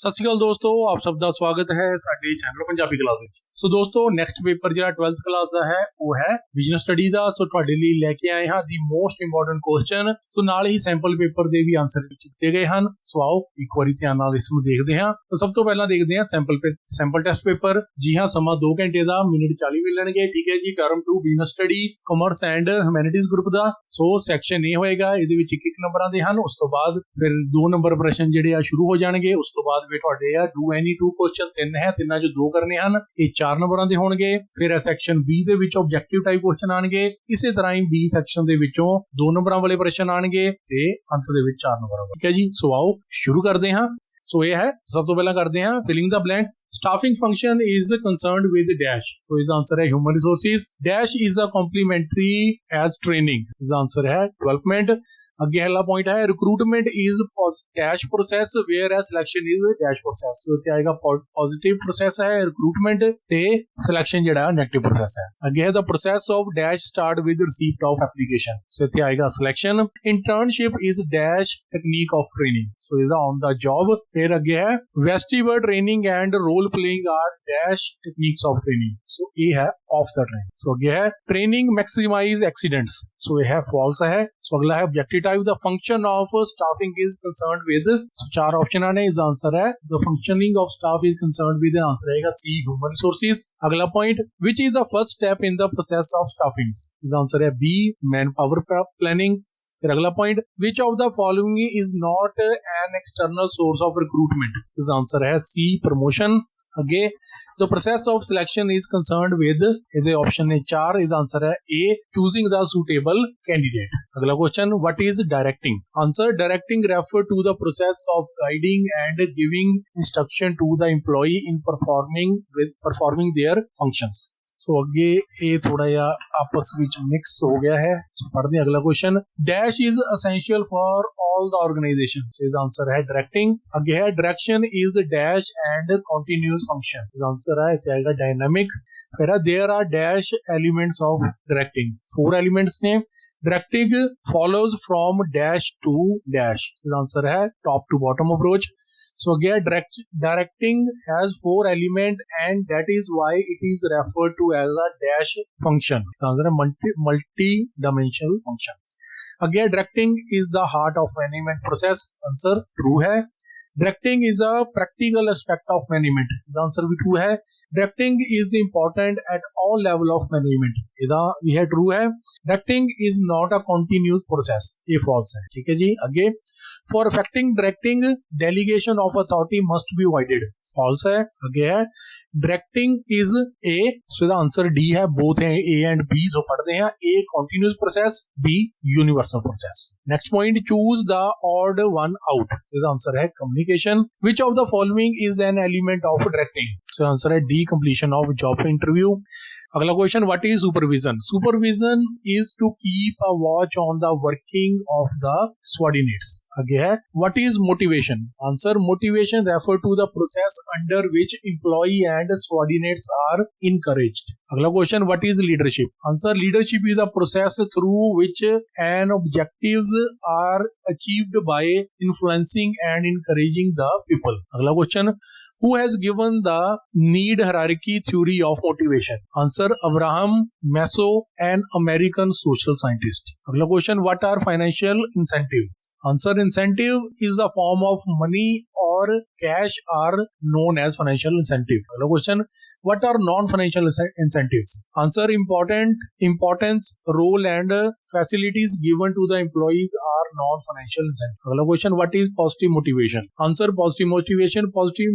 ਸਤਿ ਸ਼੍ਰੀ ਅਕਾਲ ਦੋਸਤੋ, ਆਪ ਸਭ ਦਾ ਸਵਾਗਤ ਹੈ ਸਾਡੇ ਚੈਨਲ ਪੰਜਾਬੀ ਕਲਾਸ ਵਿੱਚ। ਸੋ ਦੋਸਤੋ, ਨੈਕਸਟ ਪੇਪਰ ਜਿਹੜਾ 12th ਕਲਾਸ ਦਾ ਹੈ ਉਹ ਹੈ ਬਿਜ਼ਨਸ ਸਟੱਡੀ ਦਾ। ਸੋ ਤੁਹਾਡੇ ਲਈ ਲੈ ਕੇ ਆਏ ਹਾਂ ਦੀ ਮੋਸਟ ਇੰਪੋਰਟੈਂਟ ਕੁਐਸਚਨ। ਸੋ ਨਾਲ ਹੀ ਸੈਂਪਲ ਪੇਪਰ ਦੇ ਵੀ ਆਨਸਰ ਦਿੱਤੇ ਗਏ ਹਨ। ਸੋ ਆਓ ਇੱਕ ਵਾਰੀ ਧਿਆਨ ਨਾਲ ਇਸ ਨੂੰ ਦੇਖਦੇ ਹਾਂ। ਤਾਂ ਸਭ ਤੋਂ ਪਹਿਲਾਂ ਦੇਖਦੇ ਹਾਂ ਸੈਂਪਲ ਟੈਸਟ ਪੇਪਰ। ਜੀ ਹਾਂ, ਸਮਾਂ 2 ਘੰਟੇ ਦਾ, ਮਿੰਟ 40 ਮਿਲਣਗੇ। ਠੀਕ ਹੈ ਜੀ। Term 2 business study, commerce and humanities group the. So section ਇਹ ਹੋਏਗਾ, ਇਹਦੇ ਵਿੱਚ ਇੱਕ ਨੰਬਰਾਂ ਦੇ ਹਨ। ਉਸ ਤੋਂ ਬਾਅਦ ਫਿਰ 2 ਨੰਬਰ ਪ੍ਰਸ਼ਨ ਜਿਹੜੇ ਆ ਸ਼ੁਰੂ ਹੋ ਜਾਣਗੇ। ਉਸ ਤੋਂ ਬਾਅਦ ਵੀ ਤੁਹਾਡੇ ਆ ਡੂ ਐਨੀ 2 ਕੁਐਸਚਨ 3 ਹੈ, ਤਿੰਨਾਂ ਚੋਂ 2 ਕਰਨੇ ਹਨ। ਇਹ 4 ਨੰਬਰਾਂ ਦੇ ਹੋਣਗੇ। ਫਿਰ ਸੈਕਸ਼ਨ B ਦੇ ਵਿੱਚ ਆਬਜੈਕਟਿਵ ਟਾਈਪ ਕੁਐਸਚਨ ਆਣਗੇ। ਇਸੇ ਤਰ੍ਹਾਂ ਹੀ B ਸੈਕਸ਼ਨ ਦੇ ਵਿੱਚੋਂ 2 ਨੰਬਰਾਂ ਵਾਲੇ ਪ੍ਰਸ਼ਨ ਆਣਗੇ ਤੇ ਅੰਤ ਦੇ ਵਿੱਚ 4 ਨੰਬਰਾਂ ਵਾਲੇ। ਠੀਕ ਹੈ ਜੀ। ਸੋ ਆਓ ਸ਼ੁਰੂ ਕਰਦੇ ਹਾਂ। ਸੋ ਇਹ ਹੈ, ਸਭ ਤੋਂ ਪਹਿਲਾਂ ਕਰਦੇ ਹਾਂ ਫਿਲਿੰਗ ਦਾ blank. Staffing function is concerned with dash. So इसका आंसर है human resources. Dash is a complementary as training. इसका आंसर है development. अगे अगला पॉइंट है recruitment is dash process whereas selection is dash process. So इत्थे आएगा positive process है recruitment ते selection जेड़ा negative process है। अगे है the process of dash start with receipt of application. So इत्थे आएगा selection. Internship is dash technique of training. So इसका on the job. फिर अगे है vestibular training and role playing are dash techniques of training. So ये है off the train. So ये है training maximize accidents. So ये है false है। So अगला है objective type, the function of staffing is concerned with। So 4 option आने, इसका आंसर है the functioning of staff is concerned with। Answer आएगा C human resources। अगला point, which is the first step in the process of staffing। इसका answer है B manpower planning। फिर अगला point, which of the following is not an external source of recruitment। इसका answer है C promotion। अगे the process of selection is concerned with, इधे option है 4, इसका आंसर है A choosing the suitable candidate। अगला question, what is directing। Answer, directing refer to the process of guiding and giving instruction to the employee in performing their functions। सो अगे ये थोड़ा या आपस में मिक्स हो गया है। पढ़ते हैं अगला question, dash is essential for all the organization. इसका आंसर है डायरेक्टिंग। आगे है direction is dash and continuous function. इसका आंसर है आएगा डायनामिक। फिर there are dash elements of directing. 4 elements ने। Directing follows from dash to dash. इसका आंसर है top to bottom approach. So again, directing has 4 elements and that is why it is referred to as a dash function. Answer है multi-dimensional function. Again, directing is the heart of management process. Answer true है। Directing is a practical aspect of management. The answer भी true है। Directing is important at all level of management. इधा यह true है। Directing is not a continuous process. ये false है। ठीक है जी। आगे, for effecting directing, delegation of authority must be avoided. False है। आगे है, directing is A. So the answer D है। Both हैं A and B. So पढ़ते हैं A continuous process, B universal process. Next point, choose the odd one out. So the answer है communication। Which of the following is an element of directing? So answer है D completion of job interview। अगला question, what is supervision. Supervision is to keep a watch on the working of the subordinates. आगे है, what is motivation. Answer, motivation refer to the process under which employee and subordinates are encouraged. अगला question, what is leadership. Answer, leadership is a process through which an objectives are achieved by influencing and encouraging the people. अगला question, who has given the need hierarchy theory of motivation। Answer, Abraham Maslow, an American social scientist। अगला question, what are financial incentive। Answer, incentive is a form of money or cash are known as financial incentive। अगला question, what are non-financial incentives। Answer, importance, role and facilities given to the employees are non-financial incentives। अगला question, what is positive motivation। Answer, positive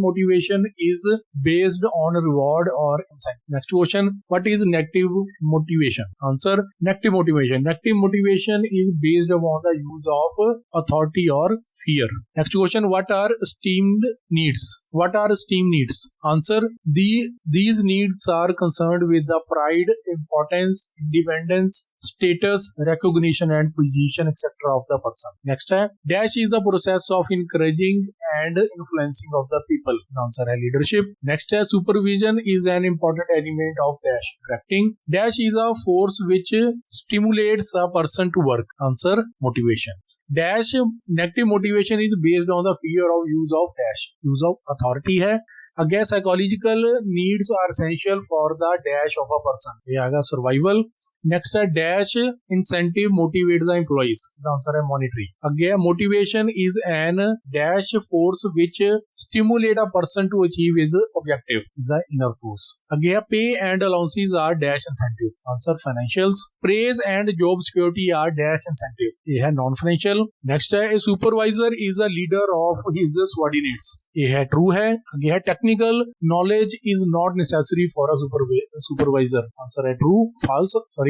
motivation is based on reward or incentive। Next question, what is negative motivation। Answer, negative motivation is based upon the use of authority or fear। Next question, what are esteemed needs। Answer, these needs are concerned with the pride, importance, independence, status, recognition and position etc. of the person। Next है, dash is the process of encouraging and influencing of the people। Answer है leadership। Next है, supervision is an important element of dash directing। Dash is a force which stimulates a person to work। Answer, motivation। dash negative motivation is based on the fear of use of dash, use of authority है. Again psychological needs are essential for the dash of a person, ये आएगा survival. Next है dash incentive motivate the employees, the answer है monetary. Again motivation is an dash force which stimulate a person to achieve his objective, the inner force. Again pay and allowances are dash incentive, answer financials. Praise and job security are dash incentive, ये है non financial. Next है a supervisor is a leader of his subordinates, ये है true है. Again है technical knowledge is not necessary for a supervisor, answer है true. False, sorry.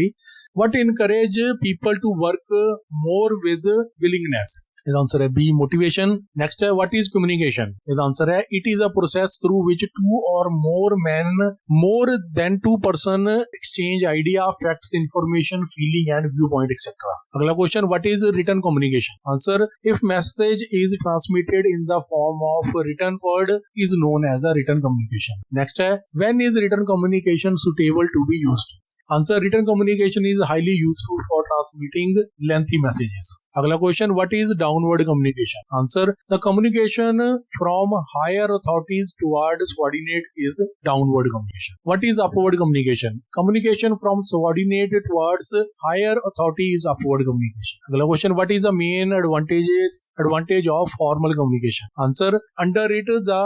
What encourage people to work more with willingness, is answer है B, motivation. Next है what is communication, is answer है it is a process through which two or more than two person exchange idea, facts, information, feeling and viewpoint etc. अगला question, what is written communication, answer if message is transmitted in the form of written word is known as a written communication. Next है when is written communication suitable to be used, answer written communication is highly useful for transmitting lengthy messages. अगला question, what is downward communication, answer the communication from higher authorities toward subordinate is downward communication. What is upward communication, communication from subordinate towards higher authority is upward communication. अगला question, what is the main advantage of formal communication, answer under it the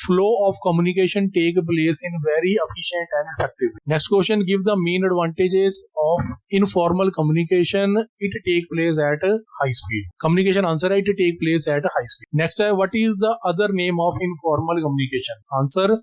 flow of communication take place in very efficient and effective. Next question, give the main advantages of informal communication, it take place at high speed. Communication, answer है it take place at high speed. Next है what is the other name of informal communication, answer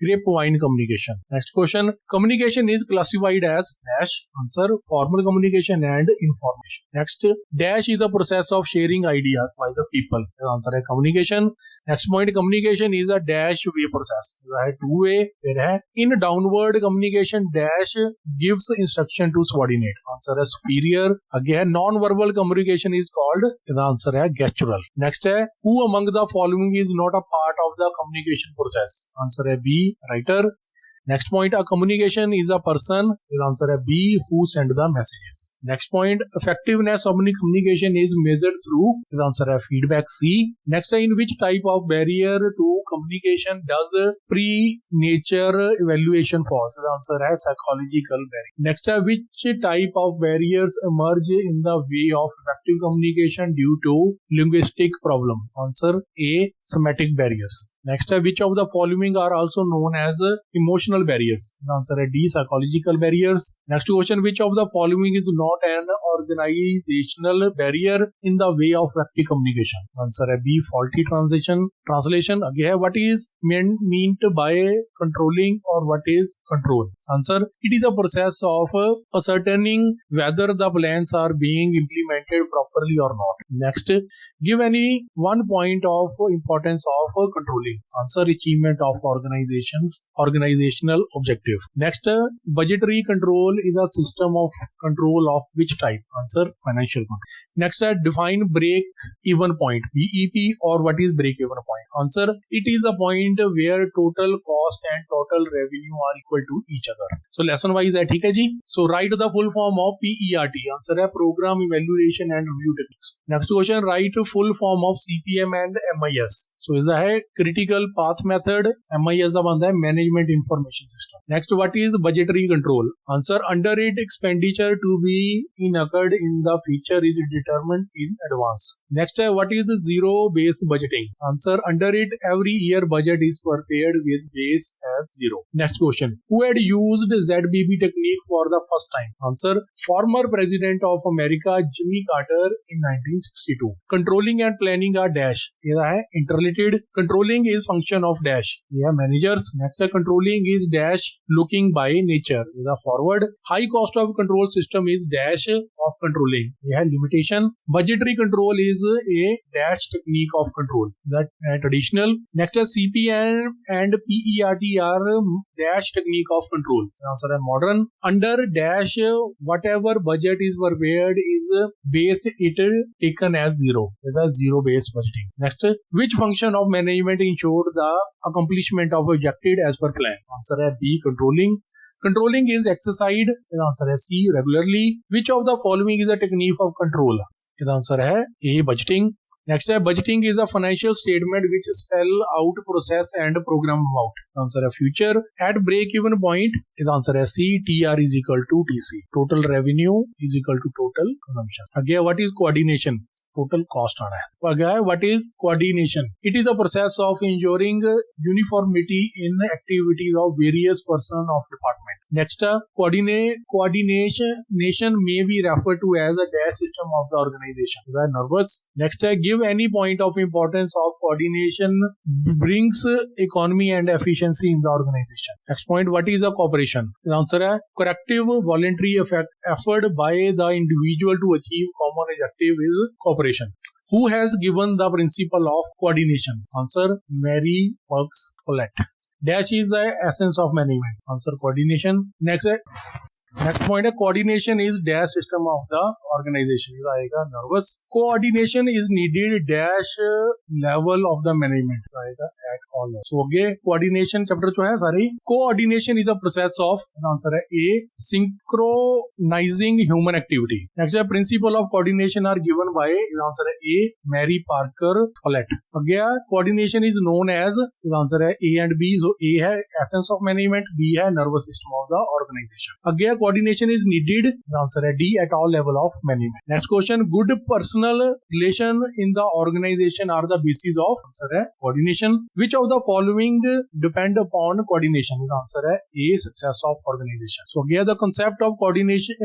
grapevine communication. Next question, communication is classified as dash, answer formal communication and information. Next, dash is the process of sharing ideas by the people, answer है communication. Next point, communication is a dash way process, two way. फिर है in downward communication dash gives instruction to subordinate, answer है superior. Again non-verbal communication is called, the answer है gestural. Next है who among the following is not a part of the communication process, answer है B, writer. Next point, a communication is a person, the answer है B, who send the messages. Next point, effectiveness of communication is measured through, the answer है feedback C. Next, in which type of barrier to communication does pre-nature evaluation fall, the answer है psychological barrier. Next, which type of barriers emerge in the way of effective communication due to linguistic problem, answer A, semantic barriers. Next, which of the following are also known as emotional barriers, the answer है D, psychological barriers. Next question, which of the following is not an organizational barrier in the way of effective communication, answer है B, faulty translation. Again, what is meant by controlling or what is control, answer it is a process of ascertaining whether the plans are being implemented properly or not. Next, give any one point of importance of controlling, answer achievement of organizational objective. Next, budgetary control is a system of control of which type, answer financial control. Next, define break even point, BEP, or what is break even point, answer it is a point where total cost and total revenue are equal to each other. So lesson wise है, ठीक है जी. So write the full form of PERT, answer है program evaluation and review techniques. Next question, write full form of CPM and MIS. So इसका है critical path method, MIS का बनता है management information system. Next, what is budgetary control, answer under it expenditure to be incurred in the future is determined in advance. Next, what is zero based budgeting, answer under it every year budget is prepared with base as zero. Next question, who had used ZBB technique for the first time, answer former president of America Jimmy Carter in 1962. Controlling and planning are dash, यह है interrelated. Controlling is function of dash, यह managers. Next, controlling is dash looking by nature, यह forward. High cost of control system is dash of controlling, यह limitation. Budgetary control is a dash technique of control, that traditional. Next, CPM and PERT are dash technique of control, answer है modern. Under dash whatever budget is prepared is based it taken as zero, the zero based budgeting. Next, which function of management ensure the accomplishment of objective as per plan, answer है B, controlling. Controlling is exercised, answer है C, regularly. Which of the following is a technique of control, ਇਹਦਾ answer है A budgeting. Next है budgeting is a financial statement which spell out process and program about. Answer है future. At break even point, इसका answer है C. TR is equal to TC. Total revenue is equal to total consumption. Again, what is coordination? Total cost आना है. तो आगे है what is coordination? It is the process of ensuring uniformity in activities of various person of department. Next, coordination may be referred to as a dash system of the organization. You are nervous. Next, give any point of importance of coordination brings economy and efficiency in the organization. Next point, what is a cooperation? The answer है corrective voluntary effort by the individual to achieve common objective is cooperation. Who has given the principle of coordination? Answer, Mary Works Collette. Dash is the essence of management. Answer, coordination. Next point है coordination is dash system of the organization. ये आएगा nervous. Coordination is needed dash level of the management. ये आएगा at all. So आगे coordination chapter जो है सारी coordination is a process of, answer है A, synchronizing human activity. Next है principle of coordination are given by, answer है A, Mary Parker Follett. आगे coordination is known as, answer है A and B. So A है essence of management, B है nervous system of the organization. आगे coordination is needed. The answer है D, at all level of management. Next question, good personal relation in the organization are the basis of, answer है coordination. Which of the following depend upon coordination? The answer है A, success of organization. So here the concept of coordination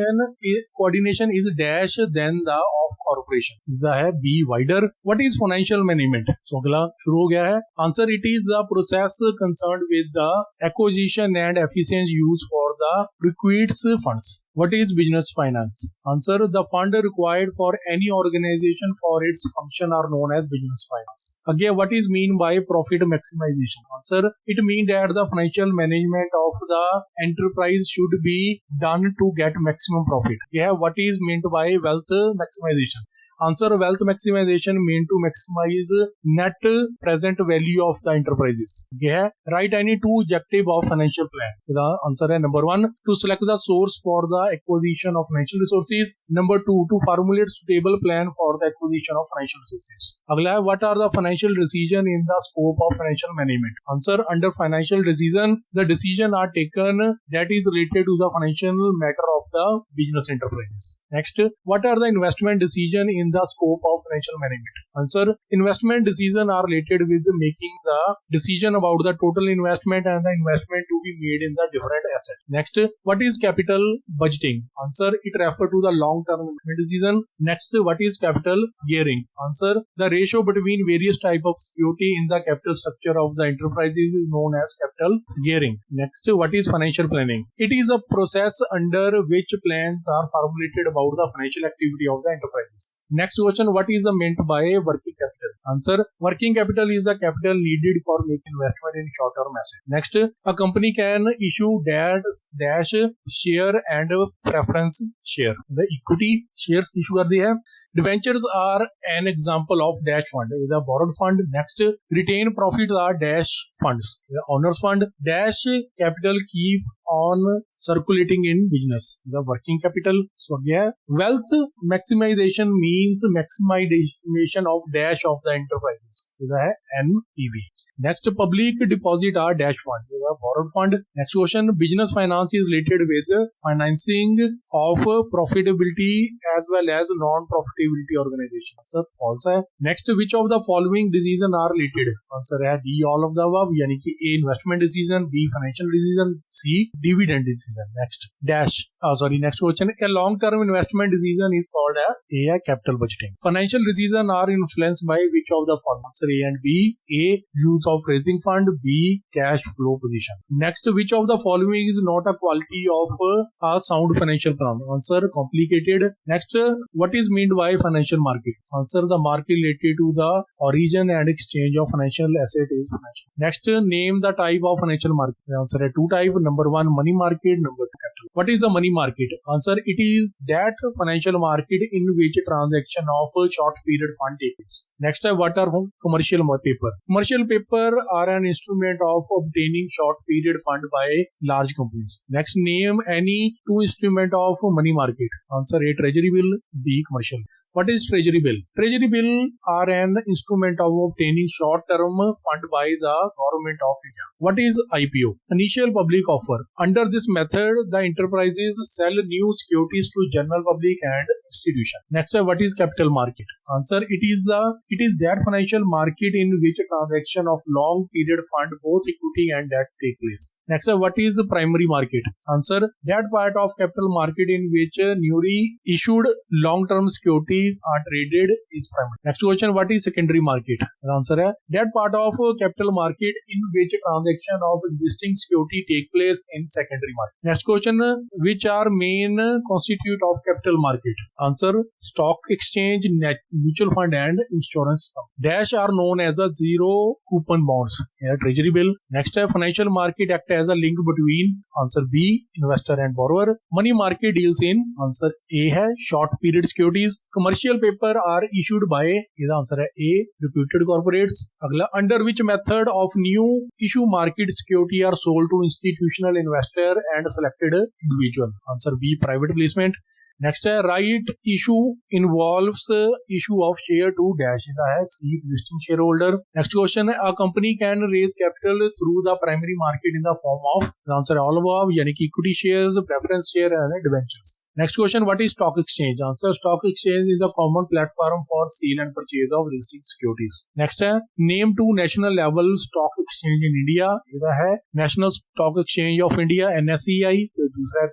is dash then the of corporation. इसका है B, wider. What is financial management? So अगला शुरू हो गया है. Answer, it is the process concerned with the acquisition and efficient use for the requisite funds. What is business finance? Answer, the fund required for any organization for its function are known as business finance. Again, what is mean by profit maximization? Answer, it means that the financial management of the enterprise should be done to get maximum profit. Yeah, what is meant by wealth maximization? Answer, wealth maximization mean to maximize net present value of the enterprises. Yeah, write any two objective of financial plan. The answer है number 1, to select the source for the acquisition of financial resources. Number 2, to formulate suitable plan for the acquisition of financial resources. अगला है, what are the financial decision in the scope of financial management? Answer, under financial decision, the decision are taken that is related to the financial matter of the business enterprises. Next, what are the investment decision in the scope of financial management? Answer, investment decision are related with making the decision about the total investment and the investment to be made in the different assets. Next, what is capital budgeting? Answer, it refers to the long-term investment decision. Next, what is capital gearing? Answer, the ratio between various type of security in the capital structure of the enterprises is known as capital gearing. Next, what is financial planning? It is a process under which plans are formulated about the financial activity of the enterprises. Next question, what is meant by working capital? Answer, working capital is the capital needed for making investment in short-term assets. Next, a company can issue dash share and preference share. The equity shares issue कर दी है. Debentures are an example of dash fund. The borrowed fund. Next, retained profits are dash funds. The owners fund. Dash capital keep on circulating in business. The working capital. So yeah, wealth maximization means maximization of dash of the enterprises. The NPV. Next, public deposit are dash fund. The borrowed fund. Next question, business finance is related with financing of profitability as well as non-profitability organization. Answer, false है. Next, which of the following decision are related? Answer है D, all of the above. यानी कि A, investment decision, B, financial decision, C, dividend decision. Next question, a long-term investment decision is called A, capital budgeting. Financial decision are influenced by which of the following? Answer A and B. A, use of raising fund, B, cash flow position. Next, which of the following is not a quality of a sound financial plan? Answer, complicated. Next, what is meant by financial market? Answer, the market related to the origin and exchange of financial asset is financial. Next, name the type of financial market. Answer है two type. Number 1, one, money market. Number two, capital. What is the money market? Answer, it is that financial market in which transaction of a short period fund takes place. Next, what are commercial paper? Commercial paper are an instrument of obtaining short period fund by large companies. Next, name any two instrument of money market. Answer, A, treasury bill, B, commercial. What is treasury bill? Treasury bill are an instrument of obtaining short term fund by the government of India. What is IPO? Initial public offer. Under this method, the enterprises sell new securities to general public and institution. Next, what is capital market? Answer, it is that financial market in which a transaction of long period fund, both equity and debt, take place. Next, what is primary market? Answer, that part of capital market in which newly issued long term securities are traded is primary. Next question, what is secondary market? The answer is that part of capital market in which transaction of existing security take place in secondary market. Next question, which are main constitute of capital market? Answer, stock exchange, mutual fund and insurance. Dash are known as a zero coupon bonds. Treasury bill. Next, financial market act as a link between, answer B, investor and borrower. Money market deals in, answer A है short period securities. Commercial paper are issued by, the answer है A, reputed corporates. अगला, under which method of new issue market security are sold to institutional investor and selected individual? Answer B, private placement. Next, right issue involves issue of share to dash, C, existing shareholder. Next question, a company can raise capital through the primary market in the form of, the answer all above, yani ki equity shares, preference share and debentures. Next question, what is stock exchange? Answer, stock exchange is a common platform for sale and purchase of listed securities. Next, name two national level stock exchange in India. यह है National Stock Exchange of India, NSEI. दूसरा है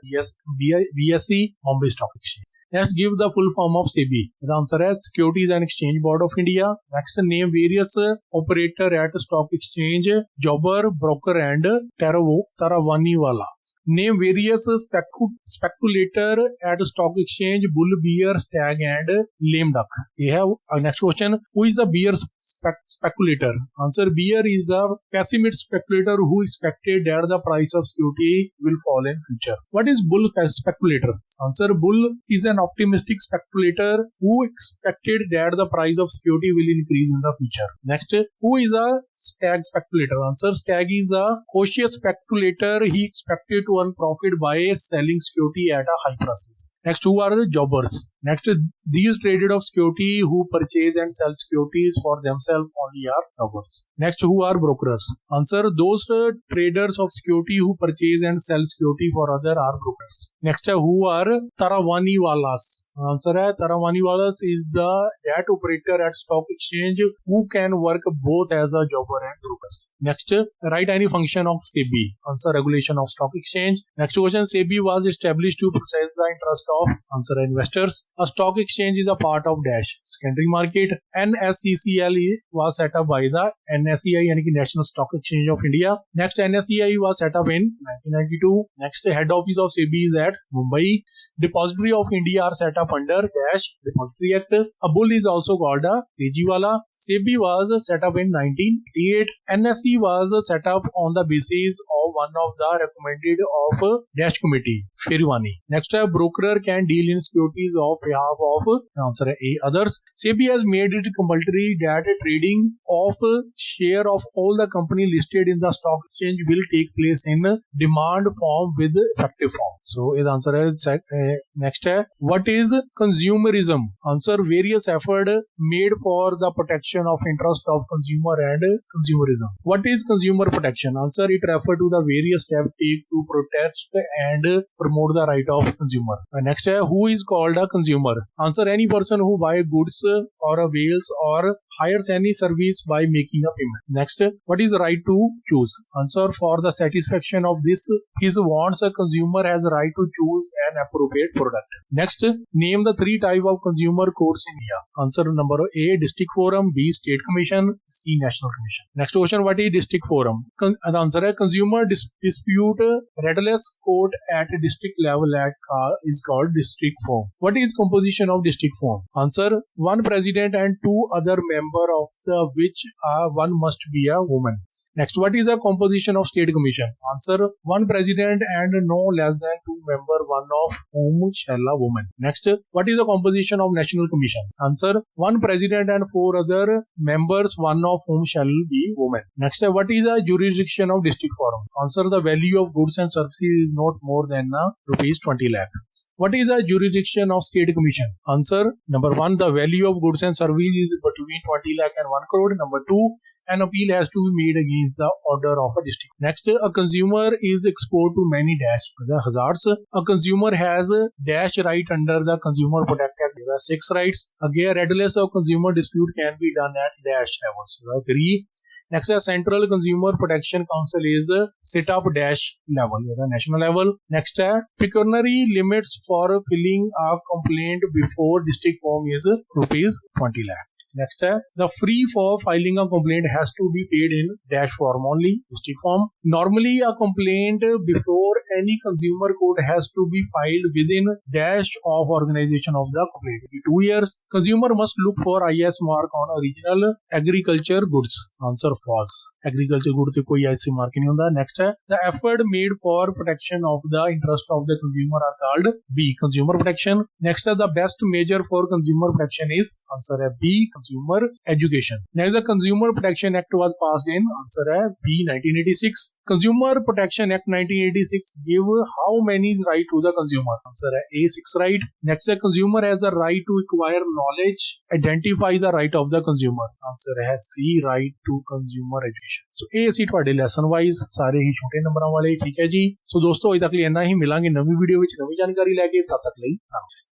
BSE, Bombay Stock Exchange. Next, give the full form of SEBI. The answer is Securities and Exchange Board of India. Next, name various operator at stock exchange, jobber, broker and tarawani wala. Name various speculator at stock exchange, bull, bear, stag and lame duck. We have next question. Who is the bear speculator? Answer, bear is the pessimist speculator who expected that the price of security will fall in future. What is bull speculator? Answer, bull is an optimistic speculator who expected that the price of security will increase in the future. Next, who is a stag speculator? Answer, stag is a cautious speculator. He expected to earn profit by selling security at a high prices. Next, who are the jobbers? Next, these traders of security who purchase and sell securities for themselves only are jobbers. Next, who are brokers? Answer, those traders of security who purchase and sell security for other are brokers. Next, who are tarawani walas? Answer, tarawani walas is that operator at stock exchange who can work both as a jobber and brokers. Next, write any function of SEBI. Answer, regulation of stock exchange. Next question, SEBI was established to process the interest of, answer, investors. A stock exchange is a part of dash secondary market. NSCCL was set up by the NSEI, yani ki National Stock Exchange of India. Next, NSEI was set up in 1992. Next, head office of SEBI is at Mumbai. Depository of India are set up under dash Depository Act. A bull is also called a Tejiwala. SEBI was set up in 1988. NSE was set up on the basis of one of the recommended of dash committee, Firwani. Next, a broker can deal in securities of behalf of, answer A, others. SEBI has made it compulsory that trading of share of all the company listed in the stock exchange will take place in demand form with effective form. So, the answer is next. What is consumerism? Answer, various effort made for the protection of interest of consumer and consumerism. What is consumer protection? Answer, it refers to the various steps taken to protect and promote the right of consumer. Next, who is called a consumer? Answer, any person who buys goods or avails or hires any service by making a payment. Next, what is right to choose? Answer, for the satisfaction of this his wants, a consumer has a right to choose an appropriate product. Next, name the three types of consumer courts in India. Answer, number A, district forum, B, state commission, C, national commission. Next question, what is district forum? The answer is consumer dispute redress court at district level is called district forum. What is composition of district forum? Answer, one president and two other member of the which one must be a woman. Next, what is the composition of state commission? Answer, one president and no less than 2 members, one of whom shall a woman. Next, what is the composition of national commission? Answer, one president and 4 other members, one of whom shall be women. Next, what is the jurisdiction of district forum? Answer, the value of goods and services is not more than rupees 20 lakh. What is the jurisdiction of state commission? Answer, number 1, the value of goods and services is between 20 lakh and 1 crore. Number 2, an appeal has to be made against the order of a district. Next, a consumer is exposed to many hazards. A consumer has dash right under the Consumer Protection Act. There are 6 rights. Again, redress of consumer dispute can be done at dash levels. There are 3. Next, a Central Consumer Protection Council is set up dash level, national level. Next, pecuniary limits for filing a complaint before district form is rupees 20 lakh. Next, the fee for filing a complaint has to be paid in dash form only, district form. Normally, a complaint before any consumer court has to be filed within dash of organization of the complaint. 2 years. Consumer must look for IS mark on original agriculture goods. Answer, false. Agriculture goods se koi IS mark nahi hunda. Next, the effort made for protection of the interest of the consumer are called B, consumer protection. Next, the best measure for consumer protection is answer B, consumer education. Next, the Consumer Protection Act was passed in answer B, 1986. Consumer Protection Act 1986 give how many right to the consumer? Answer A, 6 right. Next, a consumer has the right to acquire knowledge, identifies the right of the consumer. Answer has C, right to consumer education. So A ਅਸੀਂ ਤੁਹਾਡੇ lesson wise ਸਾਰੇ ਹੀ ਛੋਟੇ ਨੰਬਰਾਂ ਵਾਲੇ, ਠੀਕ ਹੈ ਜੀ। ਸੋ ਦੋਸਤੋ ਅਜੇ ਤੱਕ ਲਈ ਇੰਨਾ ਹੀ, ਮਿਲਾਂਗੇ ਨਵੀਂ ਵੀਡੀਓ ਵਿੱਚ ਨਵੀਂ ਜਾਣਕਾਰੀ ਲੈ ਕੇ, ਤਦ ਤੱਕ ਲਈ ਧੰਨਵਾਦ।